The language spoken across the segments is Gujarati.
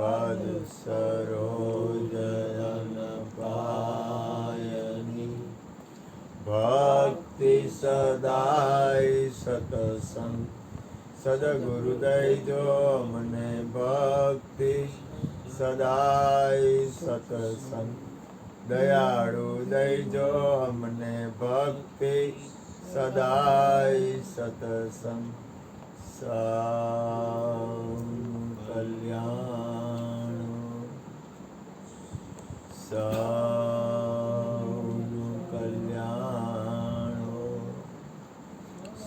પદ સરોજન પાયની ભક્તિ સદાય સતસંગ સદગુરુ દઈજો મને ભક્તિ સદાય સતસંગ દયાળુ દઈજો મને ભક્તિ સદાય સતસંગ કલ્યાણ સૌનું કલ્યાણ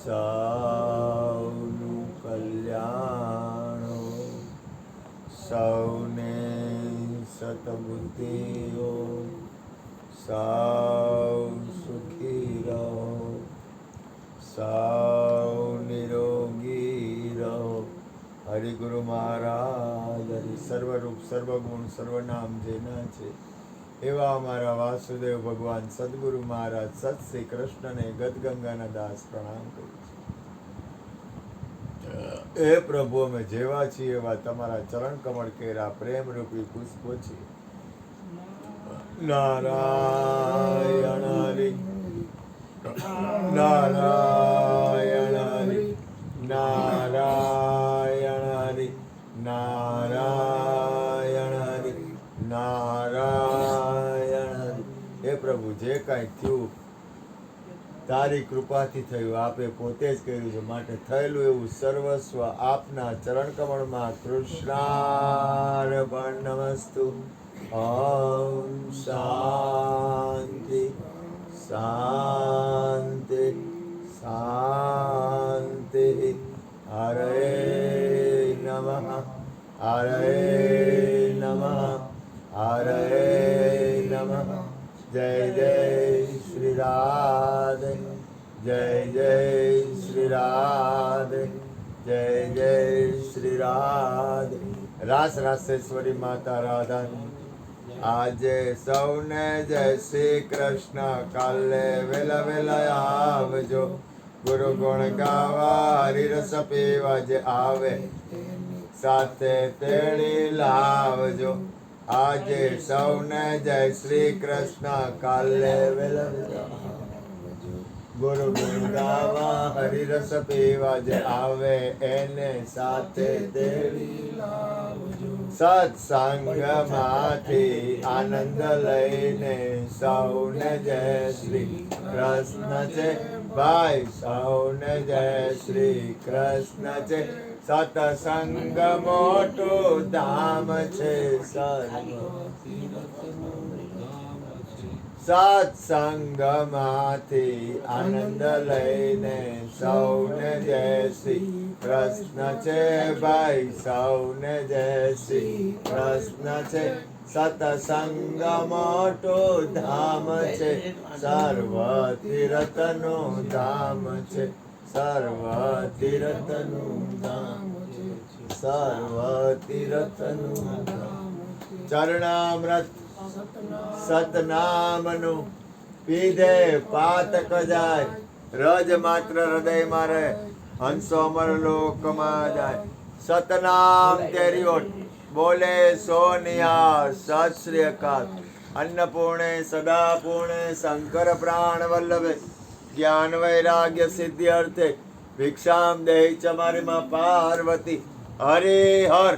સૌનું કલ્યાણ સૌને સતબુદ્ધિઓ સૌ સુખી રહો સૌ નિરોગી રહો. હરિગુરુ મહારાજ હરિ સર્વરૂપ સર્વગુણ સર્વનામ જેના છે એવા અમારા વાસુદેવ ભગવાન સદગુરુ મહારાજ સત શ્રી કૃષ્ણને ગદગંગાના દાસ પ્રણામ કરું છું. એ પ્રભુ અમે જેવા છીએ એવા તમારા ચરણ કમળ કેરા પ્રેમ રૂપી પુષ્પો છીએ. નારાયણ હરિ નારાયણ હરિ નારાયણ હરિ નારાયણ હરિ નારાયણ હરિ. હે પ્રભુ જે કાંઈ થયું તારી કૃપાથી થયું, આપે પોતે જ કર્યું છે, માટે થયેલું એવું સર્વસ્વ આપના ચરણ કમળમાં કૃષ્ણાર્પણમસ્તુ. ઓમ શાંતિ શાંતિ શાંતિ. હરે નમઃ હરે નમઃ હરે નમઃ. જય જય શ્રી રાધે જય જય શ્રી રાધે જય જય શ્રી રાધે. રાસ રાસેશ્વરી માતા રાધાની આજે સૌને જય શ્રી કૃષ્ણ. કાલે વેલા વેલા આવજો, ગુરુ ગુણ ગાવા હરિરસ પીવા જે આવે સાથે તેડી લાવજો. આજે સૌને જય શ્રી કૃષ્ણ. કાલે વેલા વેલા ગુરુ ગુણ ગાવા હરિરસ પીવા જે આવે એને સાથે તેડી લાવજો. સત્સંગમાંથી આનંદ લઈને સૌને જય શ્રી કૃષ્ણ છે ભાઈ, સૌને જય શ્રી કૃષ્ણ છે. સત્સંગ મોટું ધામ છે સત્સંગમાંથી આનંદ લઈને સૌને જય શ્રી કૃષ્ણ છે ભાઈ, સૌને જય શ્રી કૃષ્ણ છે. સત્સંગ મોટું ધામ છે, સર્વ તીર્થનું ધામ છે, સર્વ તીર્થનું ધામ છે, સર્વ તીર્થનું ધામ. ચરણામૃત સતનામનું પીધે પાતક જાય, રજ માત્ર હૃદય મારે હંસો અમર લોકમાં જાય. સતનામ તેરી ઓટ બોલે સોનિયા સત શ્રી અકાલ. અન્નપૂર્ણે સદાપૂર્ણે શંકર પ્રાણ વલ્લભે જ્ઞાન વૈરાગ્ય સિદ્ધિ અર્થે ભિક્ષામ દેહી ચ મારી માં પાર્વતી. હરે હર